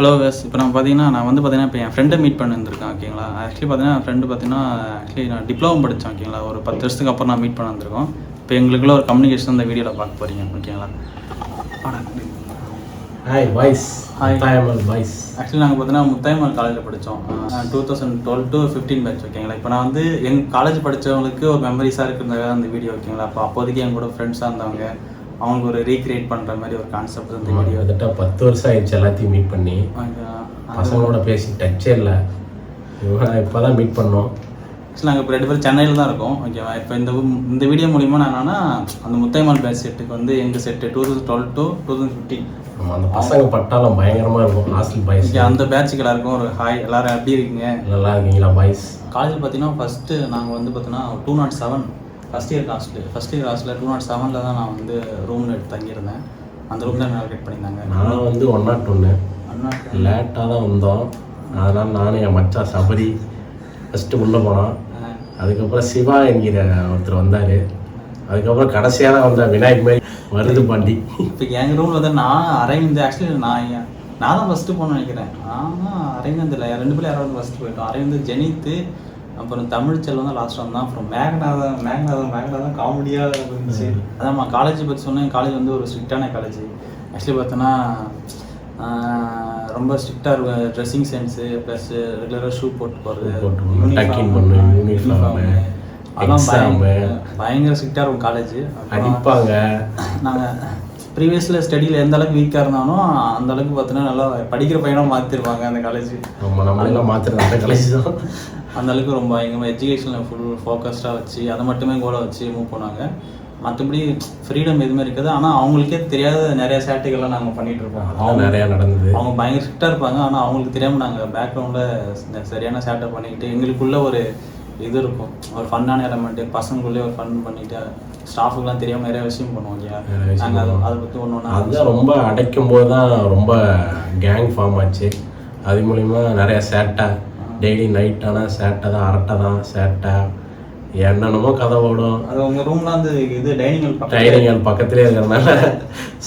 Hello கஸ். இப்போ நான் பார்த்தீங்கன்னா இப்போ என் ஃப்ரெண்டை மீட் பண்ணியிருந்திருக்கேன். ஓகேங்களா. ஆக்சுவலி பார்த்தீங்கன்னா ஃப்ரெண்டு பார்த்தீங்கன்னா நான் டிப்ளமோ படித்தேன். ஓகேங்களா. ஒரு 10 வருஷத்துக்கு அப்புறம் நான் மீட் பண்ண வந்திருக்கோம். இப்போ எங்களுக்குள்ள ஒரு கம்யூனிகேஷன் இந்த வீடியோவில் பார்க்க போகிறீங்க. ஓகேங்களா. Hi boys. Hi boys. Actually நாங்கள் பார்த்தீங்கன்னா முத்தாயம்மாள் காலேஜில் படித்தோம். 2012 to 15 பேட்ச். ஓகேங்களா. இப்போ நான் வந்து எங்கள் காலேஜ் படித்தவங்களுக்கு ஒரு மெமரிஸாக இருக்கிறதுக்காக அந்த வீடியோ. ஓகேங்களா. இப்போ அப்போதைக்கு என் கூட ஃப்ரெண்ட்ஸாக இருந்தவங்க அவங்களுக்கு ஒரு ரீக்ரியேட் பண்ணுற மாதிரி ஒரு கான்செப்ட் இந்த வீடியோ. கிட்டத்தட்ட 10 வருஷம் ஆயிடுச்சு எல்லாத்தையும் மீட் பண்ணி. பசங்களோட பேசி டச்சே இல்லை. இப்போ தான் மீட் பண்ணோம். ஆக்சுவலி நாங்கள் இப்போ 2 பேரும் சென்னையில் தான் இருக்கோம். ஓகேவா. இப்போ இந்த வீடியோ மூலிமா நான் என்னன்னா அந்த முத்தாயம்மாள் பேட்ச் செட்டுக்கு வந்து எங்கள் செட்டு 2012 to 2015. அந்த பசங்க பட்டாலும் பயங்கரமாக இருக்கும். ஹாஸ்டல் பாய்ஸ் அந்த பேட்சுக்கு எல்லாருக்கும் ஒரு ஹாய். எல்லாரும் எப்படி இருக்கீங்க? நல்லா இருக்கீங்களா பாய்ஸ்? காலேஜ் பார்த்தீங்கன்னா ஃபஸ்ட்டு நாங்கள் வந்து பார்த்தீங்கன்னா 207 ஃபஸ்ட் இயர் ஹாஸ்டலில் 207 தான் நான் வந்து ரூமில் எடுத்து தங்கியிருந்தேன். அந்த ரூம் தான் அலோகேட் பண்ணியிருந்தாங்க. நான் வந்து 101 லேட்டாக தான் வந்தோம். அதனால் நானும் என் மச்சான் சபரி ஃபஸ்ட்டு உள்ளே போனோம். அதுக்கப்புறம் சிவா என்கிற ஒருத்தர் வந்தார். அதுக்கப்புறம் கடைசியாக தான் வந்தேன் விநாயக் மாதிரி வருது பாண்டி. இப்போ எங்கள் ரூமில் வந்து நான் அரவிந்த். ஆக்சுவலி நான் தான் ஃபஸ்ட்டு போகணும்னு நினைக்கிறேன். ஆனால் அரவிந்த் இல்லை, 2 பேரும் யாராவது ஃபஸ்ட்டு போயிட்டோம். அரவிந்த், ஜெனித்து, அப்புறம் தமிழ் செல்வம் தான் லாஸ்ட் வந்தான். அப்புறம் மேக்னாதான் காமெடியாக இருந்துச்சு. அதான் காலேஜ் பற்றி சொன்னேன். காலேஜ் வந்து ஒரு ஸ்ட்ரிக்டான காலேஜ். ஆக்சுவலி பார்த்தோன்னா ரொம்ப ஸ்ட்ரிக்டாக இருக்கும். ட்ரெஸ்ஸிங் சென்ஸு ப்ளஸ் ரெகுலராக ஷூ போட்டு போகிறது, அதெல்லாம் பயங்கர ஸ்ட்ரிக்டாக இருக்கும் காலேஜ். அடிப்பாங்க. நாங்கள் ப்ரீவியஸில் ஸ்டடியில் எந்த அளவுக்கு வீக்காக இருந்தாலும் அந்த அளவுக்கு பார்த்தோன்னா நல்லா படிக்கிற பையனாக மாற்றிருப்பாங்க அந்த காலேஜ். நம்மளெல்லாம் மாற்றுறது அந்த காலேஜ் தான். அந்த அளவுக்கு ரொம்ப எங்கள் எஜுகேஷனில் ஃபுல் ஃபோக்கஸ்டாக வச்சு அதை மட்டுமே கோலை வச்சு மூவ் பண்ணாங்க. மற்றபடி ஃப்ரீடம் எதுவுமே இருக்காது. ஆனால் அவங்களுக்கே தெரியாத நிறைய சேட்டைகள்லாம் நாங்கள் பண்ணிகிட்டு இருப்போம். அவங்க நிறையா நடந்தது. அவங்க பயங்கர ஸ்ட்ரிக்டாக இருப்பாங்க. ஆனால் அவங்களுக்கு தெரியாமல் நாங்கள் பேக்ரவுண்டில் சரியான சேட்டை பண்ணிக்கிட்டு எங்களுக்குள்ள ஒரு இது இருக்கும், ஒரு ஃபன்னான எலமெண்ட்டு. பசங்களுக்குள்ளே ஒரு ஃபன் பண்ணிவிட்டு ஸ்டாஃபுக்கெலாம் தெரியாமல் நிறைய விஷயம் பண்ணுவோம் இல்லையா. நாங்கள் அதை பற்றி ஒன்று அதுதான் ரொம்ப அடைக்கும் போது தான் ரொம்ப கேங் ஃபார்ம் ஆச்சு. அது மூலிமா நிறைய சேட்டை. டெய்லி நைட் ஆனால் சேட்டை தான், அரட்டை தான், சேட்டை என்னென்னமோ கதை ஓடும். அது உங்கள் ரூம்லாம் வந்து இது டைனிங் ஹால் பக்கத்துலேயே இருக்கிறதுனால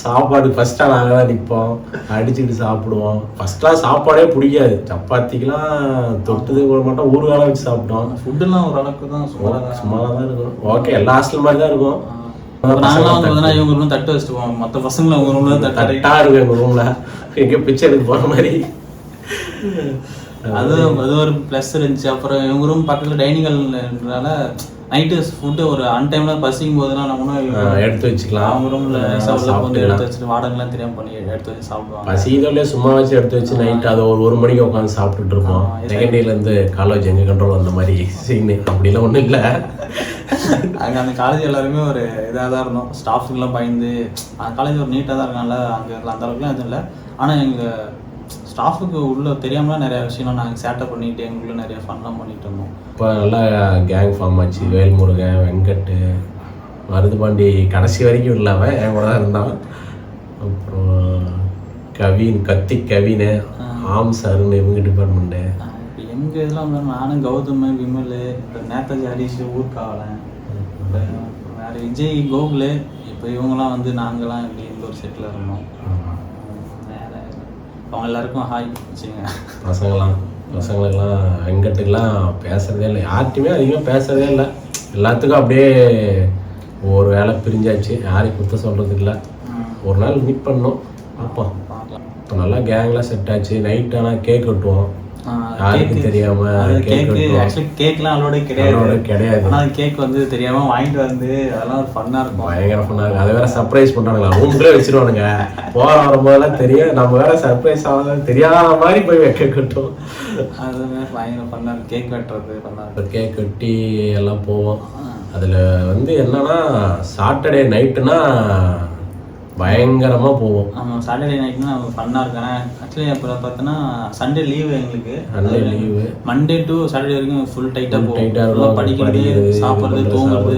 சாப்பாடு ஃபஸ்ட்டாக நாங்கள் தான் நிற்போம், அடிச்சுக்கிட்டு சாப்பிடுவோம். ஃபஸ்ட்டாக சாப்பாடே பிடிக்காது. சப்பாத்திக்கெலாம் தொட்டுது போட மாட்டோம், ஊறுகாலம் வச்சு சாப்பிட்டோம். ஃபுட்டுலாம் ஓரளவுக்கு தான் சும்மாதான் தான் இருக்கும். ஓகே, எல்லா ஹாஸ்டல் மாதிரி தான் இருக்கும். நாங்களாம் வந்து பார்த்தீங்கன்னா இவங்க ரூம் தட்டு வச்சுக்குவோம். மற்ற பசங்களும் அவங்க ரூமில் தட்டாக இருக்கும். எங்கள் ரூமில் எங்கே பிச்சை எடுத்து போகிற மாதிரி. அது ஒரு ப்ளஸ் இருந்துச்சு. அப்புறம் இவங்க ரூம் பக்கத்தில் டைனிங் ஹால்ன்றனால நைட்டு ஃபுட்டு ஒரு அன்டைமில் பசிக்கும் போதெல்லாம் நம்ம எடுத்து வச்சுக்கலாம். அவங்க ரூமில் வந்து எடுத்து வச்சுட்டு வாடகைலாம் தெரியாமல் பண்ணி எடுத்து வச்சு சாப்பிடுவாங்க. பசிதோடய சும்மா வச்சு எடுத்து வச்சு நைட்டு அதை ஒரு மணிக்கு உட்காந்து சாப்பிட்டுட்டு இருப்போம். செகண்ட் டேலேருந்து காலேஜ் எங்கள் கண்ட்ரோல் அந்த மாதிரி சீனு அப்படிலாம் ஒன்றும் இல்லை. அங்கே அந்த காலேஜ் எல்லாருமே ஒரு இதாக தான் இருந்தோம். ஸ்டாஃபுக்கெல்லாம் பயந்து அந்த காலேஜ் ஒரு நீட்டாக தான் இருக்கனால அங்கே அந்த அளவுக்குலாம் எதுவும் இல்லை. ஆனால் எங்கள் ஸ்டாஃபுக்கு உள்ளே தெரியாமலாம் நிறையா விஷயம்லாம் நாங்கள் சேட்டை பண்ணிட்டு எங்களுக்குள்ள நிறைய ஃபன்லாம் பண்ணிட்டு இருந்தோம். இப்போ நல்லா கேங் ஃபார்ம் ஆச்சு. வேல்முருகன், வெங்கட்டு, மருதுபாண்டி கடைசி வரைக்கும் இல்லாமல் என் கூட தான் இருந்தான். அப்புறம் கவின், ஆம் சாருன்னு இவங்க டிபார்ட்மெண்ட்டு. இப்போ எங்கள் இதெல்லாம் வந்து நானும் கௌதம், விமல், இப்போ நேதாஜி, ஹரிஷ், ஊர்காவலன், வேறு விஜய், கோகுல், இப்போ இவங்கெல்லாம் வந்து நாங்கள்லாம் இப்படி இந்த ஒரு செட்டில் இருந்தோம். அவங்க எல்லாருக்கும் ஹாய் வச்சுங்க. பசங்களுக்கெல்லாம் வெங்கட்டுக்கெல்லாம் பேசுகிறதே இல்லை. யார்கிட்டையுமே அதிகமாக பேசுகிறதே இல்லை. எல்லாத்துக்கும் அப்படியே ஒரு வேலை பிரிஞ்சாச்சு. யாரையும் குத்த சொல்கிறதுக்கு இல்லை. ஒரு நாள் மீட் பண்ணோம். அப்போ நல்லா கேங்லாம் செட் ஆச்சு. நைட் ஆனால் கேக் வெட்டுவோம். யாருக்கு தெரியாம கேக்லாம் அலோடே கிடையாது. ஆனால் கேக் வந்து தெரியாம வாங்கிட்டு வந்து அதெல்லாம் ஒரு ஃபன்னா இருக்கும். பயங்கர ஃபன்னா இருக்கும். அதை வேற சர்ப்ரைஸ் பண்றாங்களா, ரூம்லேயே வச்சிருவானுங்க. போற வரும்போதெல்லாம் தெரியும், நம்ம வேற சர்ப்ரைஸ் ஆகாத தெரியாத மாதிரி போய் கேக் வெட்டுவோம். அது பயங்கர ஃபன்னா இருக்கும். கேக் வெட்டுறது ஃபன்னா இருக்கும். கேக் வெட்டி எல்லாம் போவோம். அதுல வந்து என்னன்னா சாட்டர்டே நைட்டுனா பயங்கரமாக போவோம். ஆமாம், சாட்டர்டே நைட்னா ஃபன்னாக இருக்கும். ஆக்சுவலி அப்புறம் பார்த்தோன்னா சண்டே லீவு எங்களுக்கு. Sunday leave Monday to Saturday வரைக்கும் ஃபுல் டைட்டாக போகும். படிக்கிறது, சாப்பிட்றது, தூங்குறது,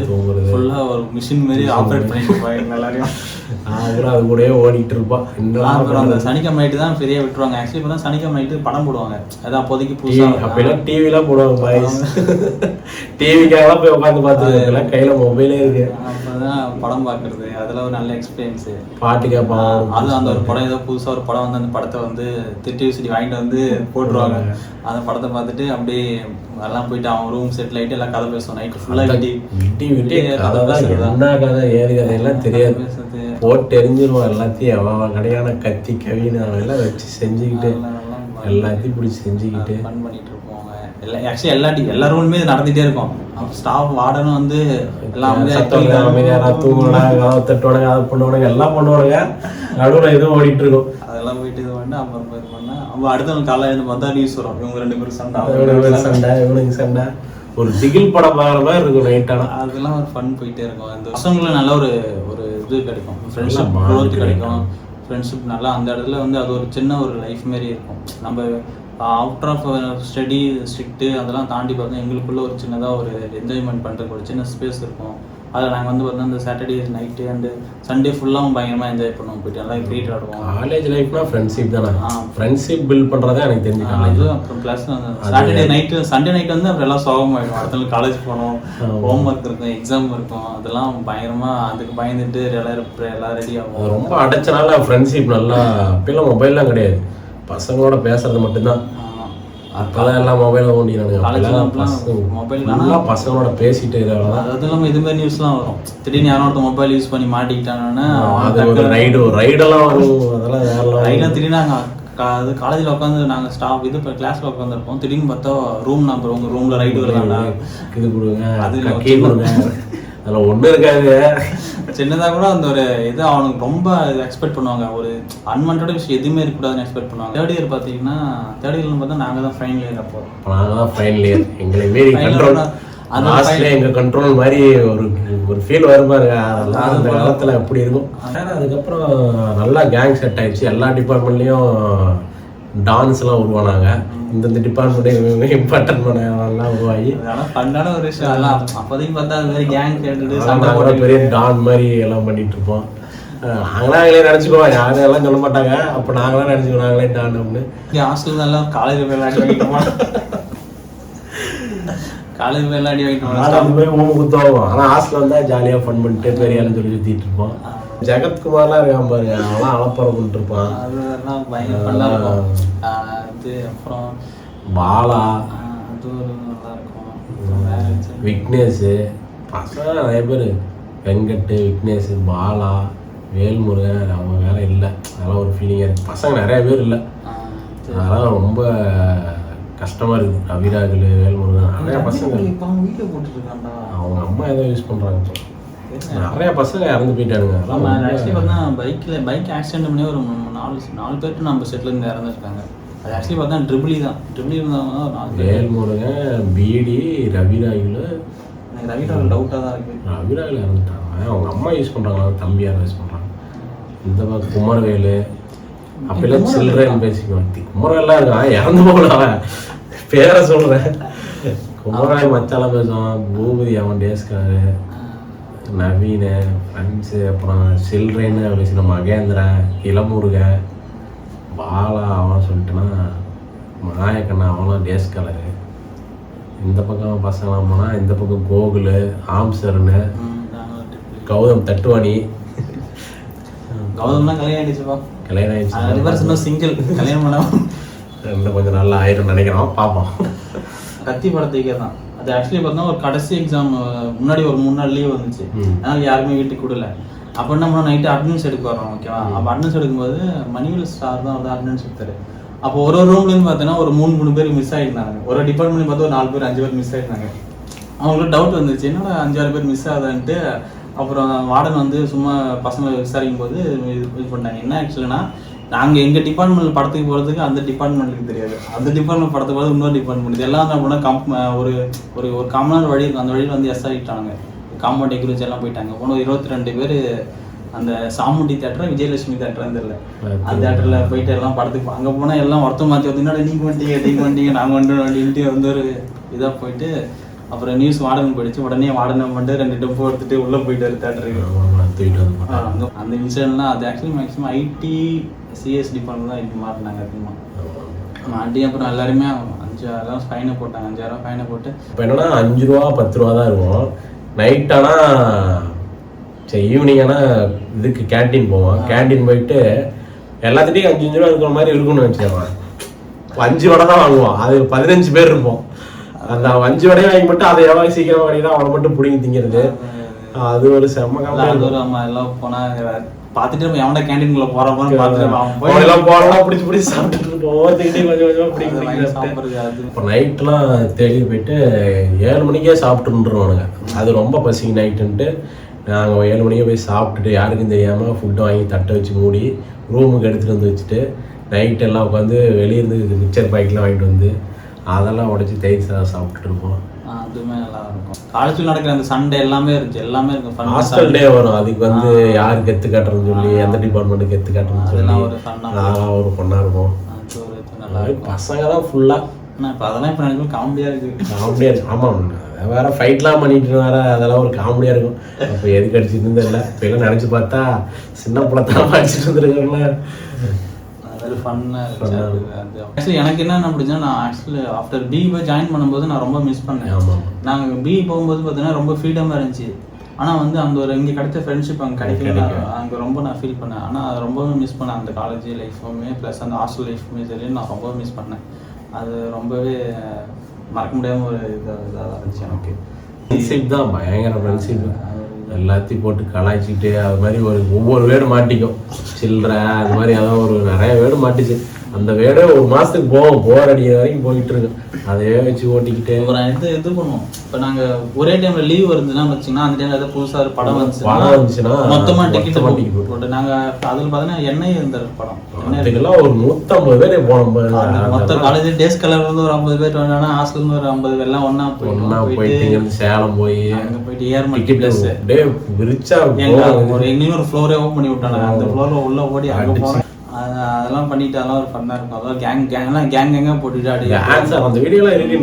ஃபுல்லாக ஒரு மிஷின் மாரி ஆப்ரேட் பண்ணிட்டு இருப்பாங்க எல்லாரையும். அப்புறம் அது கூடயே ஓடிட்டு இருப்பான். அப்புறம் அந்த சனிக்கிழமை நைட்டு தான் ஃப்ரீயாக விட்டுருவாங்க. ஆக்சுவலி இப்போ தான் சனிக்கிழமை நைட்டு படம் போடுவாங்க. அதான் அப்போதைக்கு புதுசாக அப்படிலாம் டிவிலாம் போடுவாங்க. பாய்ஸ் டிவிக்காகலாம் போய் உட்காந்து பார்த்துருக்கலாம். கையில் மொபைலே இருக்கு. தான் படம் பார்க்குறது, அதெல்லாம் ஒரு நல்ல எக்ஸ்பீரியன்ஸு. பாட்டு கேட்பான். அது அந்த ஒரு படம் ஏதோ புதுசாக ஒரு படம் வந்து அந்த படத்தை வந்து திருட்டி வாங்கிட்டு வந்து போட்டுருவாங்க. அந்த படத்தை பார்த்துட்டு அப்படியே எல்லாம் போயிட்டு அவன் ரூம் செட்டில் ஆகிட்டு எல்லாம் கதை பேசுவோம் நைட்டு ஃபுல்லாக விட்டி கதை தான். என்ன கதை ஏது கதையெல்லாம் தெரியாது, போட்டு எரிஞ்சிருவான் எல்லாத்தையும். அவன் கடையான கத்தி கவின்னு அவெல்லாம் வச்சு செஞ்சுக்கிட்டு எல்லாத்தையும் பிடிச்சி செஞ்சுக்கிட்டு ஃபன் பண்ணிட்டு இருப்போம். ஆக்சுவலி எல்லா ரூலுமே நடந்துகிட்டே இருக்கும். ஸ்டாஃப் வார்டனும் வந்து எல்லாம் தட்டுவானுங்க, அதை பண்ணுவானுங்க, எல்லாம் பண்ணுவானுங்க. நடுவில் எதுவும் ஓடிட்டு இருக்கும். அதெல்லாம் போயிட்டு இது பண்ணா அப்புறம் இது பண்ணா அவன் அடுத்த நாள் காலையில் இருந்து பார்த்தா நியூஸ் வரும், இவங்க 2 பேரும் சண்டை, இவனுக்கு சண்டை. ஒரு திகில் படம் பார்க்குற மாதிரி இருக்கும் நைட்டானா. அதெல்லாம் ஒரு ஃபன் போயிட்டே இருக்கும். அந்த பசங்களை நல்ல ஒரு இது கிடைக்கும், ஃப்ரெண்ட்ஷிப் க்ரோத் கிடைக்கும். ஃப்ரெண்ட்ஷிப் நல்லா அந்த இடத்துல வந்து அது ஒரு சின்ன ஒரு லைஃப் மாரி இருக்கும். நம்ம அவுட்டர் ஆஃப் ஸ்டடி ஸ்ட்ரிக்ட்டு அதெல்லாம் தாண்டி பார்த்தா எங்களுக்குள்ள ஒரு சின்னதாக ஒரு என்ஜாய்மெண்ட் பண்ணுறதுக்கு ஒரு சின்ன ஸ்பேஸ் இருக்கும். அதில் நாங்கள் வந்து பார்த்தா அந்த சாட்டர்டே நைட்டு அண்டு சண்டே ஃபுல்லாகவும் பயங்கரமாக என்ஜாய் பண்ணுவோம், போயிட்டு எல்லாம் கிரிக்கெட் ஆடுவோம். காலேஜ் லைஃப்னா ஃப்ரெண்ட்ஷிப் தானே. ஃப்ரெண்ட்ஷிப் பில்ட் பண்ணுறதே எனக்கு தெரிஞ்சு அது. அப்புறம் plus Saturday night Sunday night வந்து அப்புறம் எல்லாம் சோகமாகிடும். அடுத்த நாள் காலேஜ் போகணும், ஹோம் ஒர்க் இருக்கும், எக்ஸாம் இருக்கும், அதெல்லாம் பயங்கரமாக அதுக்கு பயந்துட்டு எல்லாம் ரெடி ஆகும். ரொம்ப அடைச்சனால ஃப்ரெண்ட்ஷிப் நல்லா. அப்பெல்லாம் மொபைல்லாம் கிடையாது, பசங்களோட பேசுறது மட்டும்தான். அப்பதான் எல்லாம் மொபைல ஓண்டினானுங்க. பசங்களோட பேசிட்டு அது இல்லாமல் இது மாதிரி நியூஸ்லாம் வரும். திடீர்னு யாரும் ஒருத்த மொபைல் யூஸ் பண்ணி மாட்டிக்கிட்டாங்கன்னா ரைடெல்லாம் வரும். அதெல்லாம் ரைடெல்லாம் திடீர்னு அது காலேஜில் உட்காந்து நாங்கள் ஸ்டாஃப் இது இப்போ கிளாஸில் உட்காந்துருப்போம். திடீர்னு பார்த்தா ரூம் நம்பர் உங்கள் ரூமில் ரைடு வருதாண்டா, இது கொடுங்க, அது கொடுங்க, அதில் ஒன்றும் இருக்காது. சின்னதாக கூட அந்த ஒரு இது அவனுக்கு ரொம்ப எக்ஸ்பெக்ட் பண்ணுவாங்க. ஒரு அன்வான்ட் விஷயம் எதுவுமே இருக்கக்கூடாதுன்னு எக்ஸ்பெக்ட் பண்ணுவாங்க. தேர்ட் இயர் பார்த்தீங்கன்னா தேர்ட் இயர்னு பார்த்தா நாங்கள் தான் ஃபைனல் இயர். அப்போ நாங்கள் தான் ஃபைனல் இயர். எங்களை மீறி கண்ட்ரோல் லாஸ்ட்ல எங்கள் கண்ட்ரோல் மாதிரி ஒரு ஃபீல் வருமாரு. அதெல்லாம் அந்த காலத்தில் எப்படி இருக்கும். அதுக்கப்புறம் நல்லா கேங் செட் ஆயிடுச்சு. எல்லா டிபார்ட்மெண்ட்லேயும் டான்ஸ்லாம் உருவானாங்க. இந்த டிபார்ட்மெண்ட் இம்பார்ட்டன் பண்ணலாம் உருவாகி ஃபன்னான ஒரு விஷயம். அதெல்லாம் அப்போதைக்கு பார்த்தா அது மாதிரி கேங் கேட்டுட்டு பெரிய டான் மாதிரி எல்லாம் பண்ணிட்டு இருப்போம். நாங்களே நினச்சிக்குவோம், யாரும் எல்லாம் சொல்ல மாட்டாங்க. அப்போ நாங்களாம் நினச்சிக்குவோம் நாங்களே டான் அப்படின்னு. ஹாஸ்டல் எல்லாம் காலேஜ் விளையாடி வாங்கிட்டோமா, காலேஜ் விளையாடி வாங்கிட்டோம் ஊமை குத்துவோம். ஆனால் ஹாஸ்டல் வந்தால் ஜாலியாக ஃபன் பண்ணிட்டு பெரிய ஆளுன்னு சொல்லி சுற்றிட்டு இருப்போம். ஜெகத்குமார்லாம் இருக்கான் பாருங்க, அவன்லாம் அலப்பறம் பண்ணிட்டு இருப்பான். அதெல்லாம் பயங்கர நல்லா இருக்கும். அது அப்புறம் பாலா, அது ஒரு நல்லா இருக்கும். விக்னேஷ், பசங்க நிறைய பேர், வெங்கட், விக்னேஷ், பாலா, வேல்முருகன், அவங்க வேற இல்லை. அதெல்லாம் ஒரு ஃபீலிங்காக இருக்குது. பசங்க நிறைய பேர் இல்லை, அதெல்லாம் ரொம்ப கஷ்டமாக இருக்குது. ரவிராகுல், வேல்முருகன் நிறைய பசங்க வீட்டில் போட்டுருக்காண்டா. அவங்க அம்மா ஏதோ யூஸ் பண்ணுறாங்க. நிறைய பசங்க இறந்து போயிட்டானுங்க. ஆக்சுவலி பார்த்தா பைக் ஆக்சிடென்ட் பண்ணி ஒரு 4 பேர்ட்டு நம்ம செட்டிலேருந்து இறந்துருக்காங்க. அது ஆக்சுவலி பார்த்தா ட்ரிபிளி இருந்தவங்க தான். வேல்முருகன், பிடி, ரவிராகுல். எனக்கு ரவிராகுல் டவுட்டாக தான் இருக்குது. ரவிராகுல் இறந்துட்டாங்க. அவங்க அம்மா யூஸ் பண்ணுறாங்களா, தம்பியார் யூஸ் பண்ணுறாங்க. இந்த பக்கம் குமரவேலு, அப்பெல்லாம் சில்ட்ரன் பேசிக்குவான். குமரவேலாம் இருக்கான், இறந்து போகலாம். பேரை சொல்கிறேன். குமரவேல் மச்சாலாம் பேசுவான். பூபதி அவன் டேஸ்காரு, நவீன ஃப்ரெண்ட்ஸு, அப்புறம் சில்ட்ரன்னு பேசின மகேந்திரன், இளமுருகன், பாலா அவன் சொல்லிட்டுனா மாயக்கண்ணா அவன்லாம் டேஸ் கலரு. இந்த பக்கம் பசங்களாம் போனால் இந்த பக்கம் கோகுல், ஆம்சர்னு, கௌதம் தட்டுவாணி. கௌதம்லாம் கல்யாணம் ஆயிடுச்சுப்பா. கல்யாணம் ஆயிடுச்சு. சிங்கிள் கல்யாணம் பண்ண இன்னும் கொஞ்சம் நல்லா ஆயிரும் நினைக்கிறோம், பார்ப்போம். கத்தி படத்துக்கே தான். அது ஆக்சுவலி பார்த்தா ஒரு கடைசி எக்ஸாம் முன்னாடி ஒரு 3 நாள் லீவ் வந்துச்சு. அதனால யாருமே வீட்டுக்கு விடல. அப்போ என்ன பண்ணோம், நைட்டு அட்டண்டன்ஸ் எடுக்க வரோம். ஓகேவா, அப்போ அட்டண்டன்ஸ் எடுக்கும்போது மணிவேல் சார் தான் வந்து அட்டண்டன்ஸ் எடுத்தாரு. அப்போ ஒரு ரூம்லேருந்து பார்த்தீங்கன்னா ஒரு 3 பேர் மிஸ் ஆகிருந்தாங்க. ஒரு டிபார்ட்மெண்ட் பார்த்து ஒரு 4 பேர் 5 பேர் மிஸ் ஆகிருந்தாங்க. அவங்களுக்கு டவுட் வந்துச்சு, என்னோட 5-6 பேர் மிஸ் ஆகுதான்ட்டு. அப்புறம் வார்டன் வந்து சும்மா பசங்களை விசாரிக்கும் போது இது பண்ணாங்க. என்ன ஆக்சுவலினா, நாங்கள் எங்கள் டிபார்ட்மெண்ட் படத்துக்கு போகிறதுக்கு அந்த டிபார்ட்மெண்ட்டுக்கு தெரியாது, அந்த டிபார்ட்மெண்ட் படத்துக்கு போகிறது இன்னொரு டிபார்ட்மெண்ட். இதெல்லாம் என்ன பண்ணால் ஒரு ஒரு ஒரு காமனான வழி இருக்கும். அந்த வழியில் வந்து எஸ் ஆகிட்டாங்க. காம்பவுண்ட் எக்ரூச் எல்லாம் போயிட்டாங்க. போன 22 பேர் அந்த சாமுண்டி தேட்டர், விஜயலட்சுமி தேட்டர்னு தெரியல, அந்த தேட்டரில் போயிட்டு எல்லாம் படத்துக்கு அங்கே போனால் எல்லாம் ஒருத்தம் மாற்றி வந்து நீங்கள் வந்துட்டீங்க நாங்கள் வந்துட்டு வந்து ஒரு இதாக போயிட்டு அப்புறம் நியூஸ் வார்டன் போயிடுச்சு. உடனே வார்டன் பண்ணிட்டு 2 டெம்போ எடுத்துட்டு உள்ளே போயிட்டாரு தேட்டருக்கு. அந்த இன்சிடென்ட்லாம் அது actually maximum IT CS department தான் இப்போ மாட்டினாங்க அதிகமாக மாட்டி. அப்புறம் எல்லாருமே 5,000 ஃபைனை போட்டாங்க. 5,000 ஃபைனை போட்டு இப்போ என்னன்னா 5 ரூபா 10 ரூபா தான் இருக்கும். நைட் ஆனால் சரி ஈவினிங் ஆனால் இதுக்கு கேன்டீன் போவோம். கேன்டீன் போயிட்டு எல்லாத்துட்டையும் 5 ரூபா இருக்கிற மாதிரி இருக்கும்னு வச்சுக்கோங்க. 5 வடை தான் வாங்குவோம். அது 15 பேர் இருப்போம். அந்த 5 வடையை வாங்கி மட்டும் அதை எவ்வளோ சீக்கிரம் வாங்கி தான் அவனை மட்டும் பிடிங்கி திங்கிறது. அது ஒரு செம்ம காலம். எல்லாம் போனா பார்த்துட்டு எவன்டா கேன்டீன்குள்ள போறோம்னு பார்த்துட்டு எல்லாம் போறோம் பிடிச்சி பிடிச்சி சாப்பிட்டுட்டு இருப்போம். கொஞ்சம் கொஞ்சமாக இப்போ நைட்லாம் தேடி போயிட்டு 7 மணிக்கே சாப்பிட்டுருவானுங்க. அது ரொம்ப பசிங்க நைட்டுன்ட்டு நாங்கள் 7 மணிக்கே போய் சாப்பிட்டுட்டு யாருக்கும் தெரியாமல் ஃபுட்டு வாங்கி தட்டை வச்சு மூடி ரூமுக்கு எடுத்துகிட்டு வந்து வச்சுட்டு நைட் எல்லாம் உட்காந்து வெளியிருந்து மிக்சர் பாக்கெட்லாம் வாங்கிட்டு வந்து அதெல்லாம் உடச்சி தயிர் சாதம் சாப்பிட்டுட்டு இருப்போம். அதுவுமே நல்லா இருக்கும். காலேஜில் நடக்கிற அந்த சண்டே எல்லாமே இருக்கு. எல்லாமே இருக்கும். ஹாஸ்டல் டே வரும். அதுக்கு வந்து யாருக்கு எத்து காட்டுறதுன்னு சொல்லி எந்த டிபார்ட்மெண்ட்டுக்கு எத்து காட்டுறதுன்னு சொல்லி அதெல்லாம் ஒரு பொண்ணா இருக்கும். பசங்க தான் ஃபுல்லா. இப்போ அதெல்லாம் இப்போ நினைக்கும் காமெடியா இருக்கு. காமெடியா இருக்கு. ஆமாம், வேற ஃபைட்லாம் பண்ணிட்டு வேற அதெல்லாம் ஒரு காமெடியா இருக்கும். அப்போ எதுக்கு அடிச்சுட்டு இருந்தது இல்லை. இப்போ எல்லாம் நினைச்சு பார்த்தா சின்ன பிள்ளைத்தான் அடிச்சுட்டு இருந்திருக்காங்களா. ஆக்சுவலி எனக்கு என்ன பிடிச்சா, நான் ஆக்சுவலி ஆஃப்டர் பி போய் ஜாயின் பண்ணும்போது நான் ரொம்ப மிஸ் பண்ணேன். நாங்கள் பி போகும்போது பார்த்தீங்கன்னா ரொம்ப ஃப்ரீடமாக இருந்துச்சு. ஆனால் வந்து அந்த ஒரு இங்கே கிடைச்ச ஃப்ரெண்ட்ஷிப் அங்கே கிடைக்கல. அங்கே ரொம்ப நான் ஃபீல் பண்ணேன். ஆனால் அதை ரொம்பவே மிஸ் பண்ணேன். அந்த காலேஜ் லைஃப்புமே ப்ளஸ் அந்த ஹாஸ்டல் லைஃப்புமே சரி நான் ரொம்பவே மிஸ் பண்ணேன். அது ரொம்பவே மறக்க முடியாமல் ஒரு இதாக இருந்துச்சு எனக்கு. ஃப்ரெண்ட்ஷிப் தான் பயங்கர ஃப்ரெண்ட்ஷிப். எல்லாத்தையும் போட்டு கலாய்ச்சிட்டு அது மாதிரி ஒவ்வொரு வேர்டு மாட்டிக்கும். சில்லற அது மாதிரி அதான் ஒரு நிறைய வேர்டு மாட்டிச்சு. அந்த வேர்டே ஒரு மாதத்துக்கு போர் அடிக்கிற வரைக்கும் போயிட்டு இருக்கு. அதையே வச்சு ஓட்டிக்கிட்டு இது பண்ணுவோம். இப்போ நாங்கள் ஒரே டைமில் லீவ் வருதுன்னா வச்சிங்கன்னா அந்த டைமில் ஏதாவது புதுசாக ஒரு படம் வந்துச்சுன்னா மொத்தமாக டிக்கெட் போட்டு நாங்கள் அதில் பார்த்தீங்கன்னா எண்ணெய் இருந்த படம் எண்ணெய்லாம் ஒரு 150 பேர் போனோம். மொத்த காலேஜ் டேஸ் கலர்லேருந்து ஒரு 50 பேர் வந்தாங்கன்னா ஹாஸ்டல்லேருந்து ஒரு 50 பேர் எல்லாம் ஒன்றா போயிட்டு சேலம் போய் அங்கே போயிட்டு ஏர்மெண்ட் டே விரிச்சா எங்கேயும் ஒரு ஃப்ளோரே ஓப்பன் பண்ணி விட்டாங்க. அந்த ஃப்ளோரில் உள்ளே ஓடி அங்கே போனோம். அதெல்லாம் பண்ணிட்டு அதெல்லாம் ஒரு ஃபன்னாக இருக்கும். அதெல்லாம் கேங்காக போட்டுட்டு ஆடி அந்த வீடியோலாம் இருக்கு.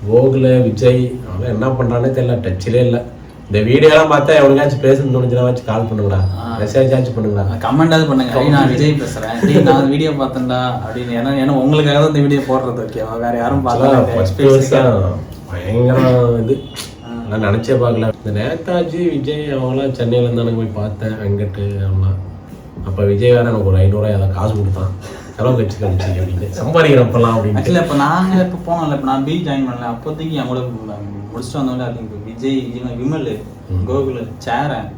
கோகுல விஜய் அவன் என்ன பண்ணுறானே தெரியல. டச்சிலே இல்லை. இந்த வீடியோலாம் பார்த்தா எவனுக்காச்சும் பேசணும்னு தோணுச்சுன்னா வச்சு கால் பண்ணுங்கடா, மெசேஜ் ஆச்சு பண்ணுங்களா, கமெண்டாவது பண்ணுங்க. நான் விஜய் பேசுகிறேன், நான் வீடியோ பார்த்தேன்டா அப்படின்னு. ஏன்னா உங்களுக்காக தான் இந்த வீடியோ போடுறது. ஓகேவா, வேற யாரும் பார்க்கலாம். பயங்கரம் இது நான் நினச்சே பார்க்கல. இந்த நேதாஜி விஜய் அவங்களாம் சென்னையில் இருந்தானு போய் பார்த்தேன். வெங்கட்டு அவங்களாம். அப்போ விஜய் வேற எனக்கு ஒரு 500 ஏதாவது காசு கொடுத்தான். செலவு கட்சி கழிச்சு அப்படின்னு சம்பாதிக்கிறப்பெல்லாம் அப்படின்னு. ஆக்சுவலி இப்போ நாங்கள் இப்போ போனோம்ல, இப்போ நான் பி ஜாயின் பண்ணல. அப்போதைக்கு என் கூட முடிச்சுட்டு வந்தோம்ல, அப்படிங்க விஜய், விமல், கோகுல், சேரன்,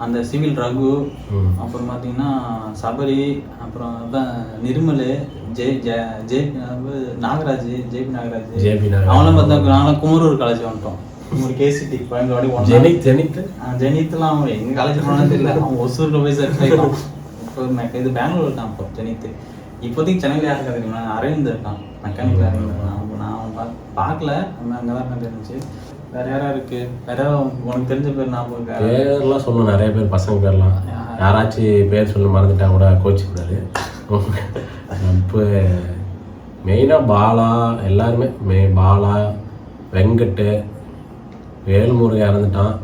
அந்த சிவில் ரகு, அப்புறம் பார்த்தீங்கன்னா சபரி, அப்புறம் நிர்மல், நாகராஜ், ஜேபி நாகராஜ், அவங்களாம் பார்த்தா நாங்களாம் குமரூர் காலேஜ் வந்துட்டோம். ஒரு கேசிடி ஜெனித்லாம் அவங்க எங்க காலேஜ் போனது இல்லை. அவங்க ஒசூரில் போய் செட் ஆகிட்டோம். இப்போ இது பெங்களூர் தான். இப்போ ஜெனித் இப்போதைக்கு சென்னையில் யாருக்கு தெரியுமா, அரவிந்த் இருக்கான், மெக்கானிக்கல் அரவிந்த் இருக்கான். நான் பார்க்கல, அங்கே தான் தெரிஞ்சு. வேற யாரா இருக்கு, வேற உனக்கு தெரிஞ்ச பேர் ஞாபகம் பேர்லாம் சொல்லணும். நிறைய பேர் பசங்க பேர்லாம் யாராச்சும் பேர் சொல்ல மறந்துட்டா கூட கோச்சிக்கூடாது. இப்போ மெயினாக பாலா எல்லாருமே பாலா, வெங்கட்டு, வேல்முருகன் இறந்துட்டான்.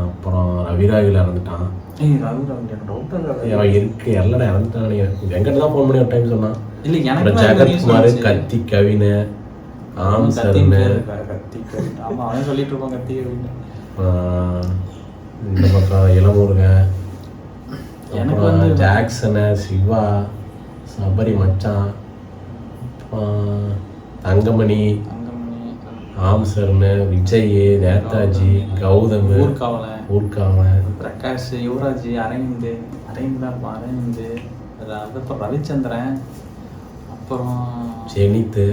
அப்புறம் ரவிராவில் இறந்துட்டான். இருக்கு எல்லாம் இறந்துட்டான் நினைக்கிறேன். வெங்கட் தான் ஃபோன் பண்ணி ஒரு டைம் சொன்னான். ஜெகத்குமார், கத்தி கவினு, இந்த பக்கம் இளமுருகன், ஜாக்சனு, சிவா, சபரி மச்சான், தங்கமணி, ஆம்சர்னு, விஜய், நேதாஜி, கௌதம், ஊர்காவன், பிரகாஷ், யுவராஜ், அரவிந்த், அப்புறம் ரவிச்சந்திரன், அப்புறம் ஜெனித்து,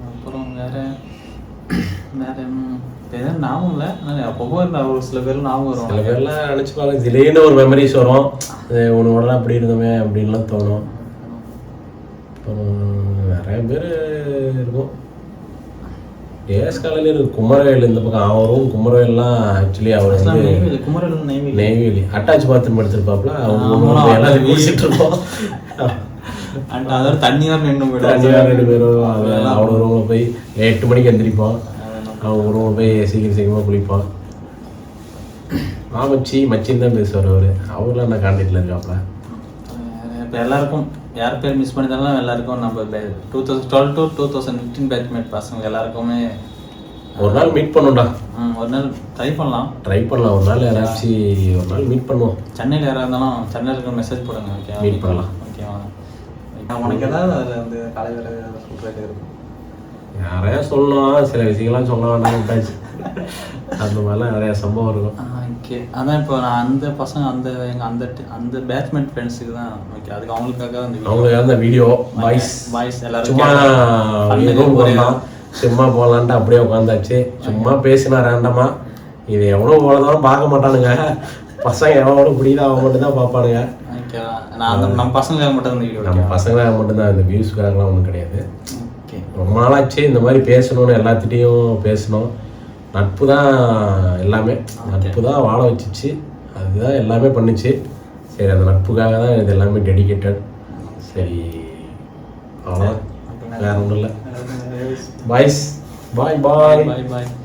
அப்புறம் வேற ஞாபகம் இல்லை. அப்பப்போ ஒரு சில பேர் ஞாபகம் வரும். சில பேர்லாம் நினச்சி பார்க்க திடீர்னு ஒரு மெமரிஸ் வரும். உன்னோட அப்படி இருந்தோமே அப்படின்லாம் தோணும். அப்புறம் நிறைய பேர் இருக்கும். ஏஎஸ் காலையில் இருக்கு குமரவேல் இந்த பக்கம். அவரும் குமரவேல்லாம் ஆக்சுவலி அவர் வந்து நெய்வேலி அட்டாச் பாத்ரூம் எடுத்துருப்பாப்புல. அவங்க எல்லாரும் குடிச்சிட்டு இருக்கோம். அதோட தண்ணியாக நின்று பேரும் அவனோட ரூமில் போய் 8 மணிக்கு எந்திரிப்போம். அவங்க ரூமில் போய் சீக்கிரமாக குளிப்போம். மச்சின்னு தான் பேசுவார் அவர். அவர்லாம் நான் கான்டாக்டில் இருக்காப்புல. இப்போ எல்லாருக்கும் யார் பேர் மிஸ் பண்ணிட்டாலும் எல்லாருக்கும் நம்ம 2012 to 2015 பேட்ச்மேட் பசங்க எல்லாருக்குமே ஒரு நாள் மீட் பண்ணும்டா. ஒரு நாள் ட்ரை பண்ணலாம் ஒரு நாள் யாராச்சும் ஒரு நாள் மீட் பண்ணுவோம். சென்னையில் யாராக இருந்தாலும் சென்னையில் இருக்கிற மெசேஜ் போடுங்க. ஓகே மீட் பண்ணலாம். ஓகேவா? உனக்கு ஏதாவது அதில் வந்து காலேஜில் சொல்கிறது இருக்கும்? நிறையா சொல்லணும், சில விஷயங்கள்லாம் சொல்ல வேண்டாம் விட்டாச்சு. அந்த மாதிரிலாம் நிறையா சம்பவம் இருக்கும். ஓகே, அதான் இப்போ நான் அந்த பசங்க அந்த எங்கள் அந்த பேட்ச்மேட் ஃப்ரெண்ட்ஸுக்கு தான் ஓகே, அதுக்கு அவங்களுக்காக அந்த வீடியோ வாய்ஸ் எல்லாரும் சும்மா சும்மா போகலான்ட்டு அப்படியே உட்காந்தாச்சு. சும்மா பேசினா ரேண்டமா. இது எவ்வளோ போலதான் பார்க்க மாட்டானுங்க பசங்க. எவ்வளோ பிடிக்குதோ அவங்க மட்டும் தான் பார்ப்பானுங்க. ஓகேவா? நான் நம்ம பசங்களுக்காக மட்டும் தான் வீடியோ, நம்ம பசங்களாக மட்டும்தான், இந்த வியூஸ்க்காகலாம் ஒன்றும் கிடையாது. ஓகே, ரொம்ப நாளாச்சு இந்த மாதிரி பேசணும்னு, எல்லாத்திட்டையும் பேசணும். நட்பு தான் எல்லாமே, நட்பு தான் வாழ வச்சிச்சு, அதுதான் எல்லாமே பண்ணுச்சு. சரி, அந்த நட்புக்காக தான் இது எல்லாமே டெடிகேட்டட். சரி, அவ்வளோதான், வேற ஒன்றும் இல்லை. பாய்ஸ், பாய் பாய் பாய் பாய்.